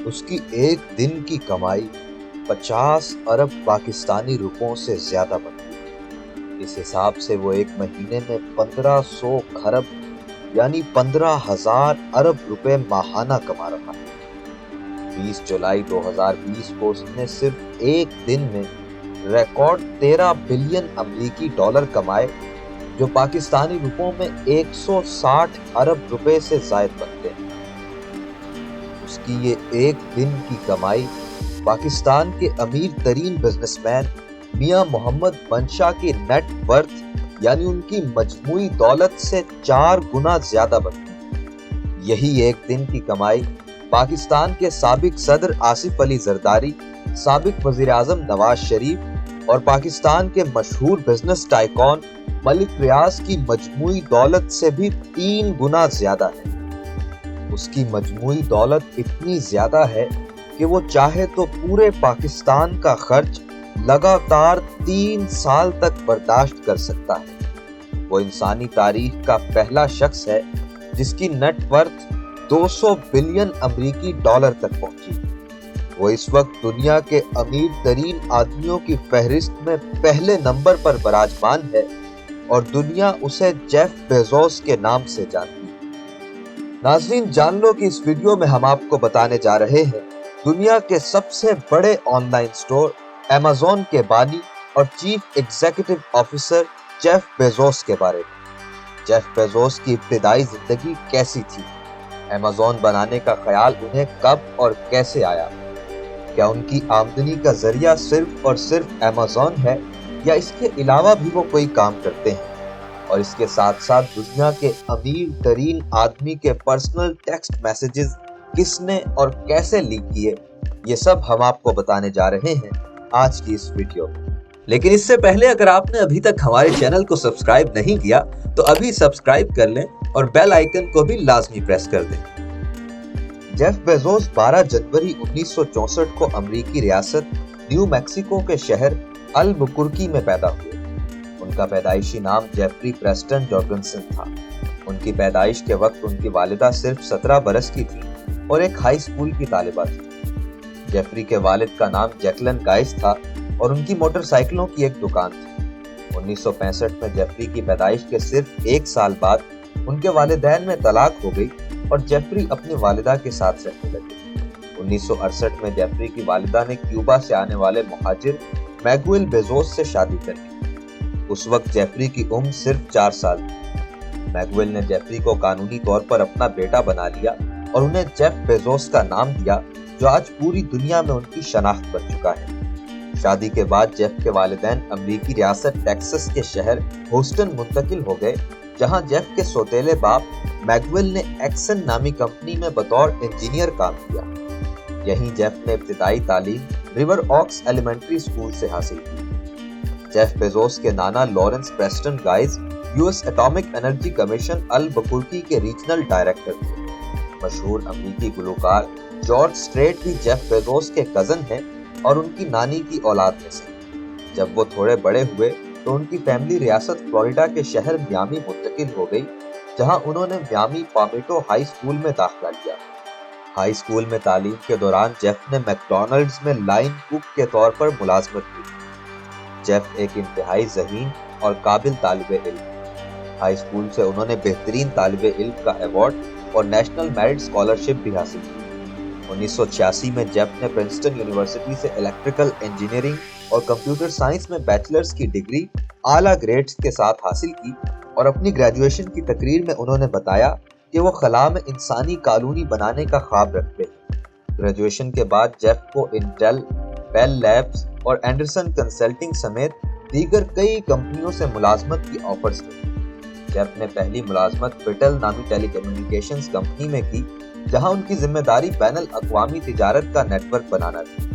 اس کی ایک دن کی کمائی 50 ارب پاکستانی روپوں سے زیادہ بنتی۔ اس حساب سے وہ ایک مہینے میں 1500 کھرب یعنی 15,000 ارب روپے ماہانہ کما رہا ہے۔ 20 جولائی 2020 کو اس نے صرف ایک دن میں ریکارڈ 13 بلین امریکی ڈالر کمائے، جو پاکستانی روپوں میں 160 ارب روپے سے زائد بنتے ہیں۔ اس کی یہ ایک دن کی کمائی پاکستان کے امیر ترین بزنس مین میاں محمد منشا کی نیٹ ورتھ یعنی ان کی مجموعی دولت سے 4 گنا زیادہ بنتی۔ یہی ایک دن کی کمائی پاکستان کے سابق صدر آصف علی زرداری، سابق وزیر اعظم نواز شریف اور پاکستان کے مشہور بزنس ٹائکون ملک ریاض کی مجموعی دولت سے بھی 3 گنا زیادہ ہے۔ اس کی مجموعی دولت اتنی زیادہ ہے کہ وہ چاہے تو پورے پاکستان کا خرچ لگاتار 3 سال تک برداشت کر سکتا ہے۔ وہ انسانی تاریخ کا پہلا شخص ہے جس کی نیٹ ورتھ 200 بلین امریکی ڈالر تک پہنچی۔ وہ اس وقت دنیا کے امیر ترین آدمیوں کی فہرست میں پہلے نمبر پر براجمان ہے اور دنیا اسے جیف بیزوس کے نام سے جانتی ہے۔ ناظرین، جان لو کہ اس ویڈیو میں ہم آپ کو بتانے جا رہے ہیں دنیا کے سب سے بڑے آن لائن سٹور ایمیزون کے بانی اور chief executive officer Jeff Bezos کے بارے میں۔ جیف بیزوس کی ابتدائی زندگی کیسی تھی؟ ایمیزون بنانے کا خیال انہیں کب اور کیسے آیا؟ کیا ان کی آمدنی کا ذریعہ صرف اور صرف ایمیزون ہے یا اس کے علاوہ بھی وہ کوئی کام کرتے ہیں؟ اور اس کے ساتھ ساتھ دنیا کے امیر ترین آدمی کے پرسنل ٹیکسٹ میسیجز کس نے اور کیسے لیک کیے، یہ سب ہم آپ کو بتانے جا رہے ہیں آج کی اس ویڈیو میں۔ لیکن اس سے پہلے اگر آپ نے ابھی تک ہمارے چینل کو سبسکرائب نہیں کیا تو ابھی سبسکرائب کر لیں اور بیل آئیکن کو بھی لازمی پریس کر دیں۔ جیف بیزوس 12 جنوری 1964 کو امریکی ریاست نیو میکسیکو کے شہر البکرکی میں پیدا ہوئے۔ ان کا پیدائشی نام جیفری پریسٹن جورگنسن تھا۔ ان کی پیدائش کے وقت ان کی والدہ صرف 17 برس کی تھی اور ایک ہائی اسکول کی طالبہ تھی۔ جیفری کے والد کا نام جیکلن گائس تھا اور ان کی موٹر سائیکلوں کی ایک دکان تھی۔ 1965 میں جیفری کی پیدائش کے صرف 1 سال بعد ان کے والدین میں طلاق ہو گئی اور جیفری اپنی والدہ کے ساتھ رہنے لگے۔ 1968 میں جیفری کی والدہ نے کیوبا سے آنے والے مہاجر میگوئل بیزوس سے شادی کر لی۔ اس وقت جیفری کی عمر صرف 4 سال تھی۔ میگوئل نے جیفری کو قانونی طور پر اپنا بیٹا بنا لیا اور انہیں جیف بیزوس کا نام دیا، جو آج پوری دنیا میں ان کی شناخت بن چکا ہے۔ شادی کے بعد جیف کے والدین امریکی ریاست ٹیکساس کے شہر ہوسٹن منتقل ہو گئے، جہاں جیف کے سوتیلے باپ میگوئل نے ایکسن نامی کمپنی میں بطور انجینئر کام کیا۔ یہیں جیف نے ابتدائی تعلیم ریور آکس ایلیمنٹری اسکول سے حاصل کی۔ جیف بیزوس کے نانا Lawrence Preston Gise U S Atomic Energy Commission Albuquerque کے ریجنل ڈائریکٹر تھے۔ مشہور امریکی گلوکار جارج سٹریٹ بھی جیف بیزوس کے کزن ہیں اور ان کی نانی کی اولاد میں سے۔ جب وہ تھوڑے بڑے ہوئے تو ان کی فیملی ریاست فلوریڈا کے شہر میامی منتقل ہو گئی، جہاں انہوں نے میامی پامیٹو ہائی اسکول میں داخلہ لیا۔ ہائی اسکول میں تعلیم کے دوران جیف نے میکڈونلڈز میں لائن کوک کے طور پر ملازمت کی۔ جیف ایک انتہائی ذہین اور قابل طالب علم۔ ہائی اسکول سے انہوں نے بہترین طالب علم کا ایوارڈ اور نیشنل میرٹ اسکالرشپ بھی حاصل کی۔ 1986 میں جیف نے پرنسٹن یونیورسٹی سے الیکٹریکل انجینئرنگ اور کمپیوٹر سائنس میں بیچلرز کی ڈگری اعلیٰ گریڈز کے ساتھ حاصل کی اور اپنی گریجویشن کی تقریر میں انہوں نے بتایا کہ وہ خلا میں انسانی کالونی بنانے کا خواب رکھتے ہیں۔ گریجویشن کے بعد جیف کو انٹیل، بیل لیبز اور اینڈرسن کنسلٹنگ سمیت دیگر کئی کمپنیوں سے ملازمت کی آفرز ملی۔ جیف نے پہلی ملازمت پیٹل نامی ٹیلی کمیونیکیشنز کمپنی میں کی، جہاں ان کی ذمہ داری بین الاقوامی تجارت کا نیٹ ورک بنانا تھی۔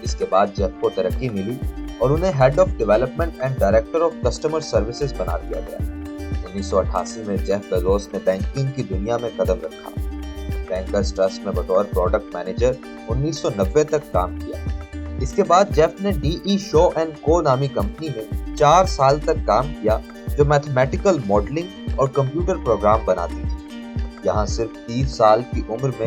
اس کے بعد جیف کو ترقی ملی اور انہیں head of development and director of customer services بنا دیا گیا۔ 1988 میں جیف بیزوس نے بینکنگ کی دنیا میں قدم رکھا۔ بینکرز ٹرسٹ میں بطور پروڈکٹ مینیجر 1990 تک کام کیا۔ اس کے بعد جیف نے ڈی ای شو اینڈ کو نامی کمپنی میں 4 سال تک کام کیا، جو میتھمیٹیکل ماڈلنگ اور کمپیوٹر پروگرام بناتی تھی۔ یہاں صرف 30 سال کی عمر میں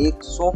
100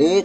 $1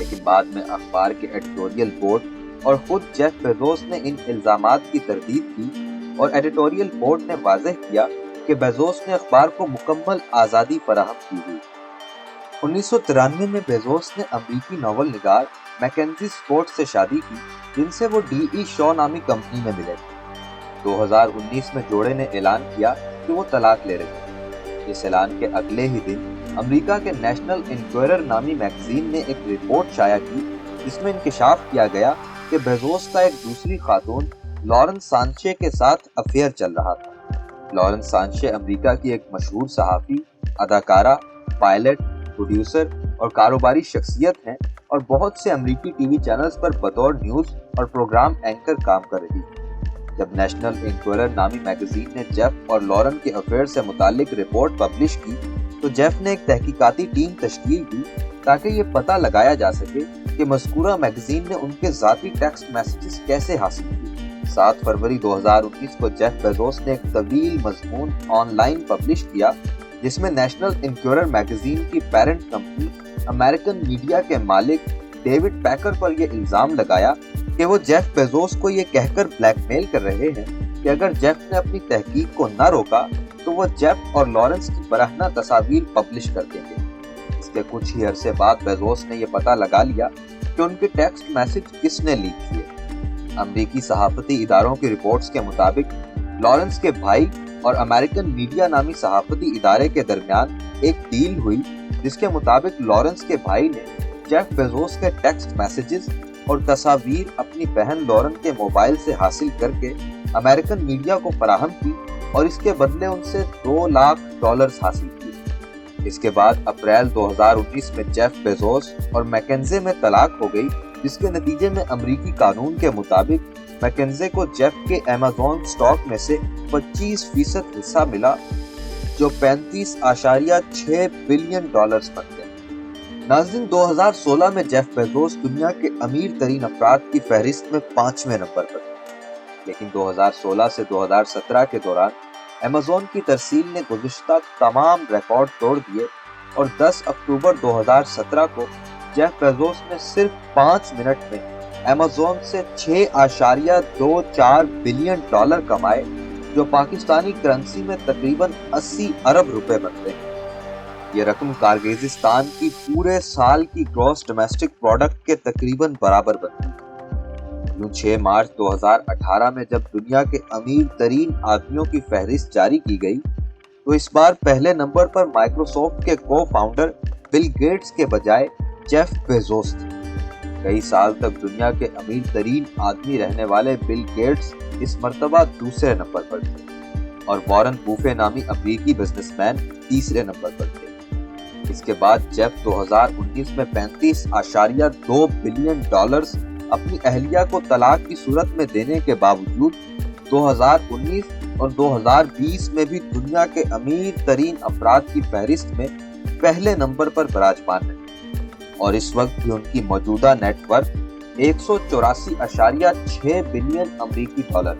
لیکن بعد میں اخبار کے ایڈیٹوریل بورڈ اور خود جیف بیزوس نے ان الزامات کی تردید کی اور ایڈیٹوریل بورڈ نے واضح کیا کہ بیزوس نے اخبار کو مکمل آزادی فراہم کی ہوئی۔ 1993 میں بیزوس نے امریکی ناول نگار میکنزی اسکوٹ سے شادی کی، جن سے وہ ڈی ای شو نامی کمپنی میں ملے تھے۔ 2019 میں جوڑے نے اعلان کیا کہ وہ طلاق لے رہے ہیں۔ اس اعلان کے اگلے ہی دن امریکہ کے نیشنل انکوائرر نامی میگزین نے ایک رپورٹ شائع کی جس میں انکشاف کیا گیا کہ بیزوس کا ایک دوسری خاتون لارنس سانچے کے ساتھ افیئر چل رہا تھا۔ لارنس سانچے امریکہ کی ایک مشہور صحافی، اداکارہ، پائلٹ، پروڈیوسر اور کاروباری شخصیت ہیں اور بہت سے امریکی ٹی وی چینلز پر بطور نیوز اور پروگرام اینکر کام کر رہی ہے۔ جب نیشنل انکوائرر نامی میگزین نے جیف اور لارن کے افیئر سے متعلق رپورٹ پبلش کی تو جیف نے ایک تحقیقاتی ٹیم تشکیل دی تاکہ یہ پتہ لگایا جا سکے کہ مذکورہ میگزین نے ان کے ذاتی ٹیکسٹ میسیجز کیسے حاصل کیے۔ 7 فروری 2019 کو جیف بیزوس نے ایک طویل مضمون آن لائن پبلش کیا جس میں نیشنل انکوائرر میگزین کی پیرنٹ کمپنی امریکن میڈیا کے مالک ڈیوڈ پیکر پر یہ الزام لگایا کہ وہ جیف بیزوس کو یہ کہہ کر بلیک میل کر رہے ہیں کہ اگر جیف نے اپنی تحقیق کو نہ روکا تو وہ جیف اور لارنس کی برہنہ تصاویر پبلش کر دیں گے۔ اس کے کچھ ہی عرصے بعد بیزوس نے یہ پتہ لگا لیا کہ ان کے ٹیکسٹ میسج کس نے لیک کیے۔ امریکی صحافتی اداروں کی رپورٹس کے مطابق لارنس کے بھائی اور امریکن میڈیا نامی صحافتی ادارے کے درمیان ایک ڈیل ہوئی جس کے مطابق لارنس کے بھائی نے جیف بیزوس کے ٹیکسٹ میسیجز اور تصاویر اپنی بہن لارن کے موبائل سے حاصل کر کے امریکن میڈیا کو فراہم کی اور اس کے بدلے ان سے $2 لاکھ حاصل کیے۔ اس کے بعد اپریل 2019 میں جیف بیزوس اور میکنزے میں طلاق ہو گئی، جس کے نتیجے میں امریکی قانون کے مطابق میکنزے کو جیف کے ایمیزون سٹاک میں سے 25% حصہ ملا جو $35.6 بلین بنتے ہیں۔ ناظرین، 2016 میں جیف بیزوس دنیا کے امیر ترین افراد کی فہرست میں 5ویں نمبر پر تھے، لیکن 2016 سے 2017 کے دوران ایمیزون کی ترسیل نے گزشتہ تمام ریکارڈ توڑ دیے اور 10 اکتوبر 2017 کو جیف بیزوس نے صرف 5 منٹ میں ایمیزون سے $6.24 بلین کمائے، جو پاکستانی کرنسی میں تقریباً 80 ارب روپے بنتے ہیں۔ یہ رقم کارگیزستان کی پورے سال کی گروس ڈومیسٹک پروڈکٹ کے تقریباً برابر بنتی ہے۔ یوں 6 مارچ 2018 میں جب دنیا کے امیر ترین آدمیوں کی فہرست جاری کی گئی تو اس بار پہلے نمبر پر مائکروسافٹ کے کو فاؤنڈر بل گیٹس کے بجائے جیف بیزوس تھے۔ کئی سال تک دنیا کے امیر ترین آدمی رہنے والے بل گیٹس اس مرتبہ دوسرے نمبر پر تھے اور وارن بوفے نامی امریکی بزنس مین تیسرے نمبر پر تھے۔ اس کے بعد جیف 2019 میں $35.2 بلین اپنی اہلیہ کو طلاق کی صورت میں دینے کے باوجود 2019 اور 2020 میں بھی دنیا کے امیر ترین افراد کی فہرست میں پہلے نمبر پر براجمان ہیں اور اس وقت بھی ان کی موجودہ نیٹ ورتھ $184.6 بلین امریکی ہے۔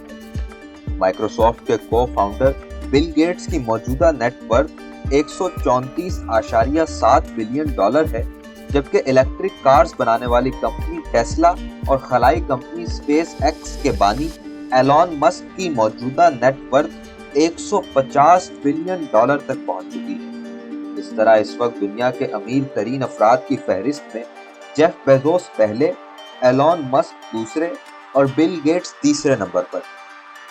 مائکروسافٹ کے کو فاؤنڈر بل گیٹس کی موجودہ نیٹ ورتھ $134.7 بلین ہے، جبکہ الیکٹرک کارز بنانے والی کمپنی ٹیسلا اور خلائی کمپنی اسپیس ایکس کے بانی ایلون مسک کی موجودہ نیٹ ورتھ $150 بلین تک پہنچ چکی ہے۔ اس طرح اس وقت دنیا کے امیر ترین افراد کی فہرست میں جیف بیزوس پہلے، ایلون مسک دوسرے اور بل گیٹس تیسرے نمبر پر۔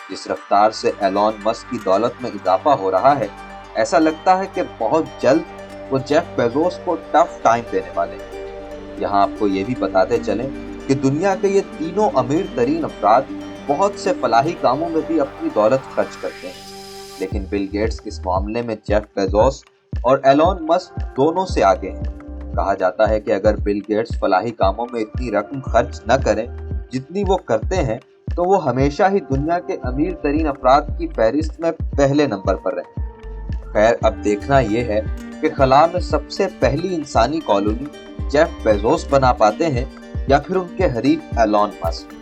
جس رفتار سے ایلون مسک کی دولت میں اضافہ ہو رہا ہے، ایسا لگتا ہے کہ بہت جلد وہ جیف بیزوس کو ٹف ٹائم دینے والے ہیں۔ یہاں آپ کو یہ بھی بتاتے چلیں کہ دنیا کے یہ تینوں امیر ترین افراد بہت سے فلاحی کاموں میں بھی اپنی دولت خرچ کرتے ہیں، لیکن بل گیٹس اس معاملے میں جیف بیزوس اور ایلون مسک دونوں سے آگے ہیں۔ کہا جاتا ہے کہ اگر بل گیٹس فلاحی کاموں میں اتنی رقم خرچ نہ کریں جتنی وہ کرتے ہیں تو وہ ہمیشہ ہی دنیا کے امیر ترین افراد کی فہرست میں پہلے نمبر پر رہیں۔ خیر، اب دیکھنا یہ ہے کہ خلا میں سب سے پہلی انسانی کالونی جیف بیزوس بنا پاتے ہیں یا پھر ان کے حریف ایلون مسک۔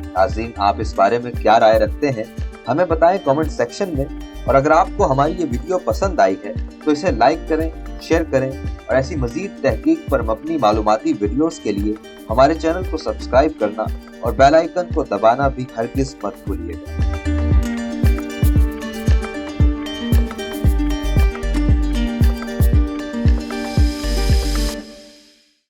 ناظرین، آپ اس بارے میں کیا رائے رکھتے ہیں؟ ہمیں بتائیں کامنٹ سیکشن میں، اور اگر آپ کو ہماری یہ ویڈیو پسند آئی ہے تو اسے لائک کریں، شیئر کریں اور ایسی مزید تحقیق پر مبنی معلوماتی ویڈیوز کے لیے ہمارے چینل کو سبسکرائب کرنا اور بیل آئیکن کو دبانا بھی ہرگز مت بھولیے گا۔